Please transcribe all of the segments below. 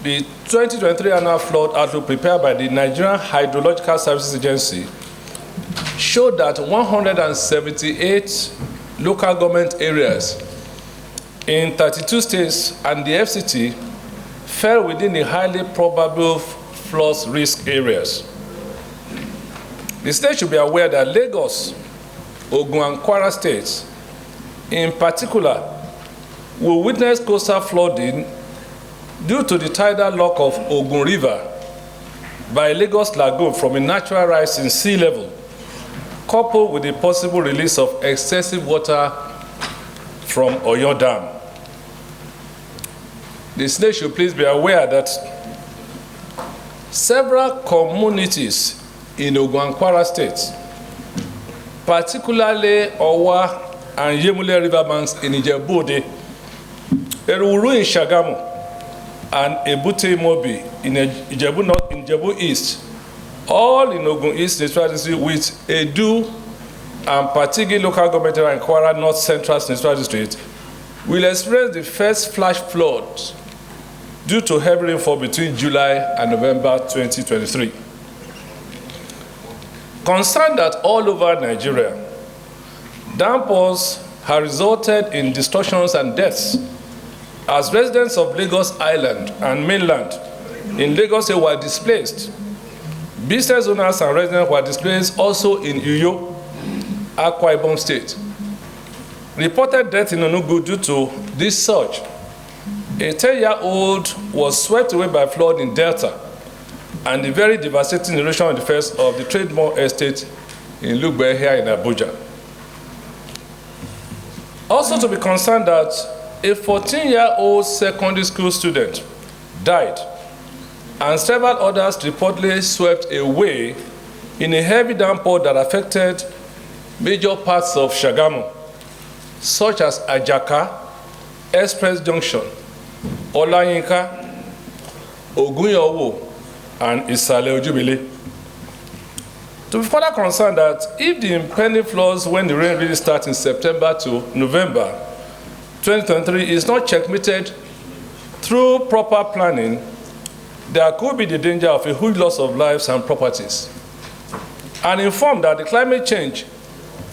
the 2023 annual flood outlook prepared by the Nigerian Hydrological Services Agency showed that 178 local government areas in 32 states and the FCT fell within the highly probable flood risk areas. The state should be aware that Lagos, Ogun, and Kwara states, in particular, will witness coastal flooding due to the tidal lock of Ogun River by Lagos Lagoon from a natural rise in sea level, coupled with the possible release of excessive water from Oyo Dam. The state should please be aware that several communities in Ogun and Kwara states, particularly Owa and Yemule riverbanks in Ijebu-Ode, Eruru in Shagamu, and Ebute Mobi in Ijebu North, in Ijebu East, all in Ogun East Senatorial District, with Edu and Patigi local government area in Kwara North Central Senatorial District, will experience the first flash floods due to heavy rainfall between July and November 2023. Concerned that all over Nigeria, downpours have resulted in destructions and deaths as residents of Lagos Island and mainland in Lagos were displaced. Business owners and residents were displaced also in Uyo, Akwa Ibom State. Reported death in Enugu due to this surge. A 10-year-old was swept away by flood in Delta, and the very devastating erosion of the first of the Trademore Estate in Lugbe here in Abuja. Also to be concerned that a 14-year-old secondary school student died, and several others reportedly swept away in a heavy downpour that affected major parts of Shagamu, such as Ajaka, Express Junction, Olayinka, Ogunyowo, and Isale Ojubile. To be further concerned that if the impending floods when the rain really starts in September to November 2023 is not checkmated through proper planning, there could be the danger of a huge loss of lives and properties. And informed that the climate change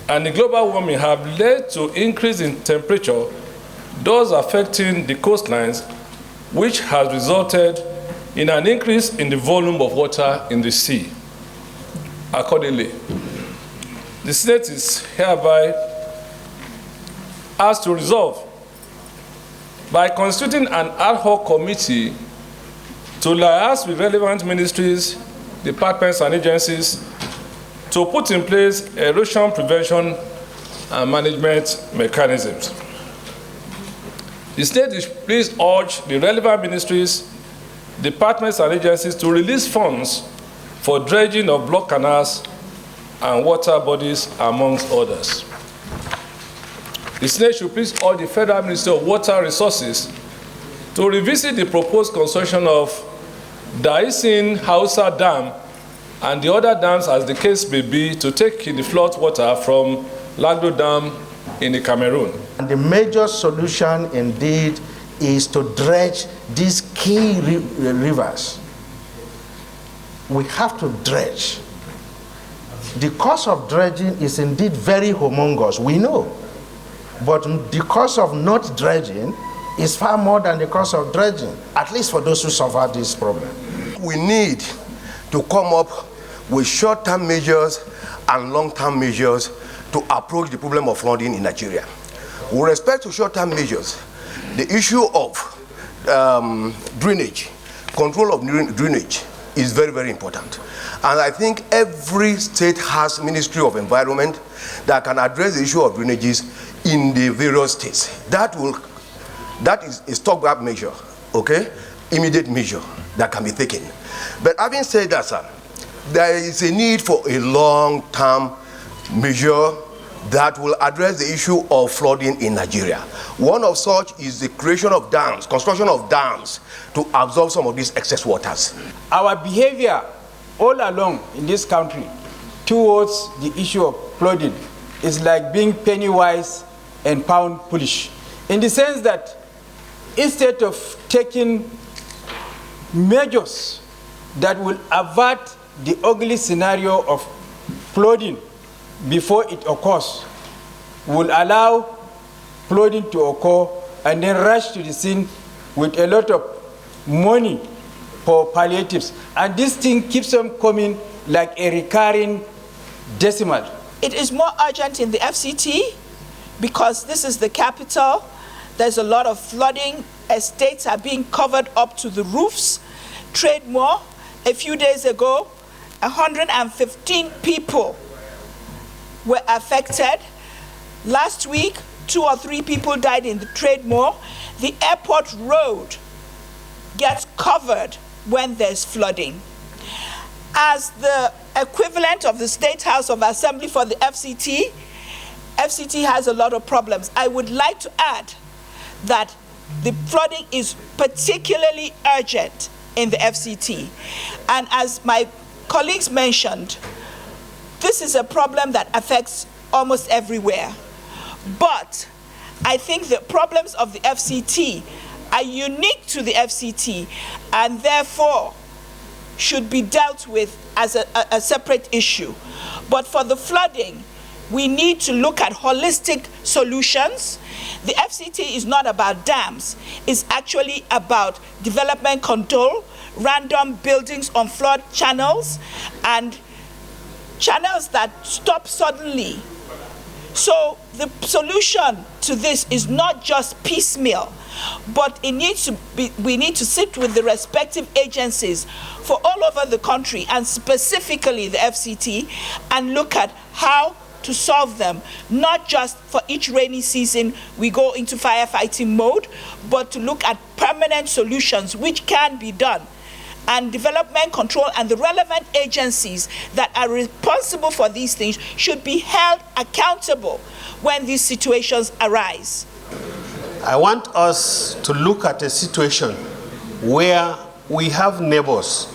and the global warming have led to increase in temperature, thus affecting the coastlines, which has resulted in an increase in the volume of water in the sea. Accordingly, the state is hereby asked to resolve by constituting an ad hoc committee to liaise with relevant ministries, departments, and agencies to put in place erosion prevention and management mechanisms. The state is please urge the relevant ministries, departments, and agencies to release funds for dredging of block canals and water bodies, amongst others. The Senate should please urge the Federal Ministry of Water Resources to revisit the proposed construction of Daisin Hausa Dam and the other dams, as the case may be, to take in the flood water from Lagdo Dam in the Cameroon. And the major solution indeed is to dredge these key rivers. We have to dredge. The cost of dredging is indeed very humongous, we know. But the cost of not dredging is far more than the cost of dredging, at least for those who suffer this problem. We need to come up with short-term measures and long-term measures to approach the problem of flooding in Nigeria. With respect to short-term measures, the issue of drainage, control of drainage, is very, very important. And I think every state has Ministry of Environment that can address the issue of drainages in the various states. That is a stopgap measure, okay? Immediate measure that can be taken. But having said that, sir, there is a need for a long-term measure that will address the issue of flooding in Nigeria. One of such is the creation of dams, construction of dams to absorb some of these excess waters. Our behavior all along in this country towards the issue of flooding is like being penny wise and pound foolish, in the sense that instead of taking measures that will avert the ugly scenario of flooding before it occurs, will allow flooding to occur and then rush to the scene with a lot of money for palliatives. And this thing keeps on coming like a recurring decimal. It is more urgent in the FCT because this is the capital. There's a lot of flooding. Estates are being covered up to the roofs. Trademore, a few days ago, 115 people were affected. Last week, 2 or 3 people died in the Trademore. The airport road gets covered when there's flooding. As the equivalent of the State House of Assembly for the FCT, FCT has a lot of problems. I would like to add that the flooding is particularly urgent in the FCT. And as my colleagues mentioned, this is a problem that affects almost everywhere. But I think the problems of the FCT are unique to the FCT and therefore should be dealt with as a separate issue. But for the flooding, we need to look at holistic solutions. The FCT is not about dams. It's actually about development control, random buildings on flood channels, and channels that stop suddenly. So the solution to this is not just piecemeal, but it needs to be, we need to sit with the respective agencies for all over the country, and specifically the FCT, and look at how to solve them, not just for each rainy season we go into firefighting mode, but to look at permanent solutions which can be done. And development control and the relevant agencies that are responsible for these things should be held accountable when these situations arise. I want us to look at a situation where we have neighbors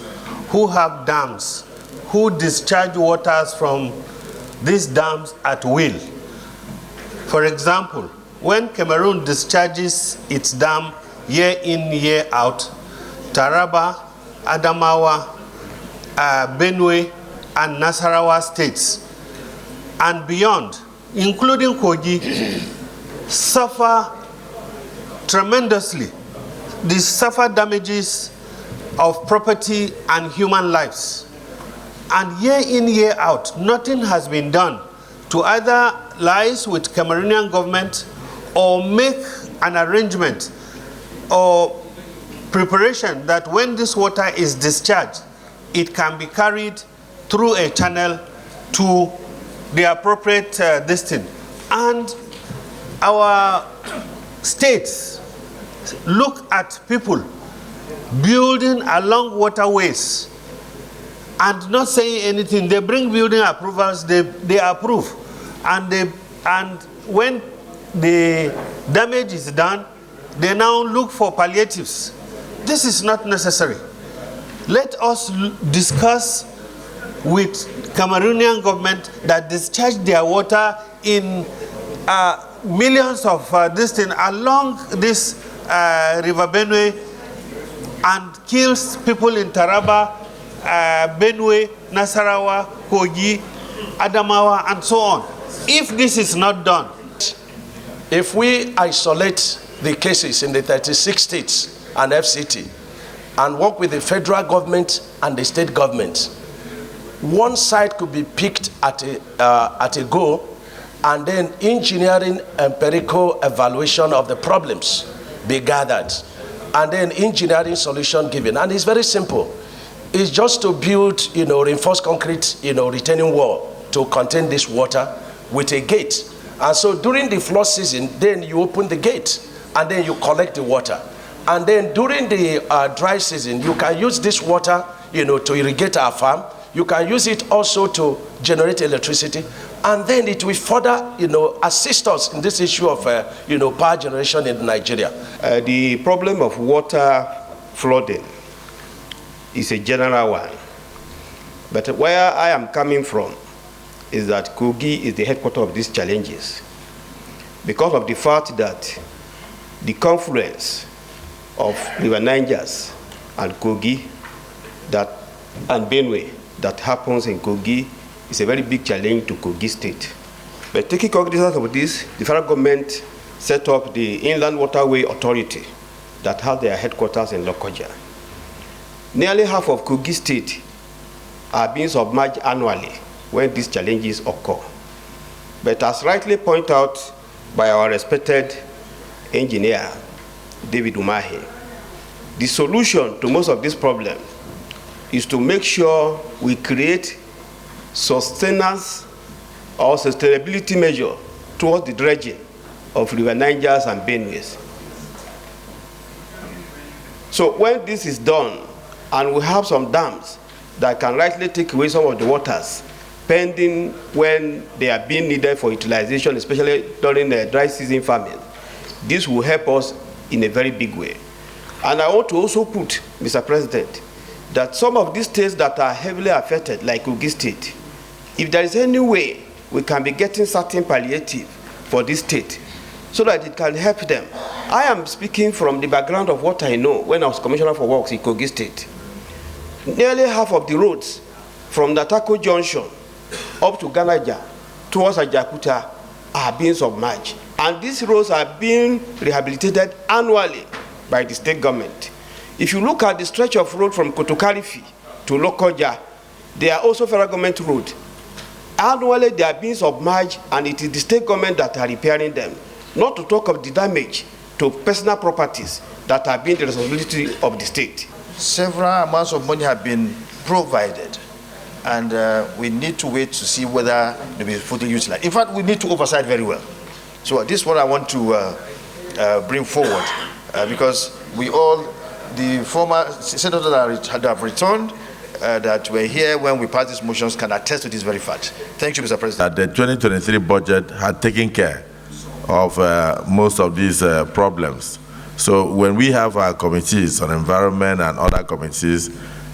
who have dams, who discharge waters from these dams at will. For example, when Cameroon discharges its dam year in, year out, Taraba, Adamawa, Benue, and Nasarawa states, and beyond, including Kogi, suffer tremendously. They suffer damages of property and human lives. And year in, year out, nothing has been done to either liaise with Cameroonian government or make an arrangement or preparation that when this water is discharged, it can be carried through a channel to the appropriate distance. And our states look at people building along waterways and not saying anything. They bring building approvals, they approve. And when the damage is done, they now look for palliatives. This is not necessary. Let us discuss with Cameroonian government that discharge their water in millions of distance along this River Benue and kills people in Taraba, Benue, Nasarawa, Kogi, Adamawa, and so on. If this is not done, if we isolate the cases in the 36 states and FCT and work with the federal government and the state government, one side could be picked at a go, and then engineering empirical evaluation of the problems be gathered, and then engineering solution given. And it's very simple. It's just to build, reinforced concrete, retaining wall to contain this water with a gate. And so during the flood season, then you open the gate and then you collect the water. And then during the dry season, you can use this water, to irrigate our farm. You can use it also to generate electricity. And then it will further, assist us in this issue of, power generation in Nigeria. The problem of water flooding is a general one. But where I am coming from is that Kogi is the headquarters of these challenges, because of the fact that the confluence of River Nigers and Kogi and Benue that happens in Kogi is a very big challenge to Kogi State. But taking cognizance of this, the federal government set up the Inland Waterway Authority that has their headquarters in Lokoja. Nearly half of Kogi State are being submerged annually when these challenges occur. But as rightly pointed out by our respected engineer, David Umahi, the solution to most of these problems is to make sure we create sustenance or sustainability measure towards the dredging of River Nigers and Benues. So when this is done, and we have some dams that can rightly take away some of the waters, pending when they are being needed for utilization, especially during the dry season farming, this will help us in a very big way. And I want to also put, Mr. President, that some of these states that are heavily affected, like Kogi State, if there is any way we can be getting certain palliative for this state so that it can help them. I am speaking from the background of what I know when I was Commissioner for Works in Kogi State. Nearly half of the roads from Natako Junction up to Ganaja towards Ajakuta are being submerged. And these roads are being rehabilitated annually by the state government. If you look at the stretch of road from Kotokarifi to Lokoja, they are also federal government road. Annually, they are being submerged, and it is the state government that are repairing them. Not to talk of the damage to personal properties that are being the responsibility of the state. Several amounts of money have been provided, and we need to wait to see whether they will be fully utilized. In fact, we need to oversight very well. So this is what I want to bring forward, because we all, the former senators that have returned, that were here when we passed these motions, can attest to this very fact. Thank you, Mr. President. The 2023 budget had taken care of most of these problems. So when we have our committees on environment and other committees,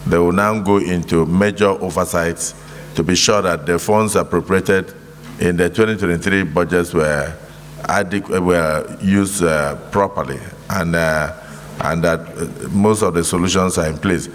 they will now go into major oversights to be sure that the funds appropriated in the 2023 budgets were used properly, and that most of the solutions are in place.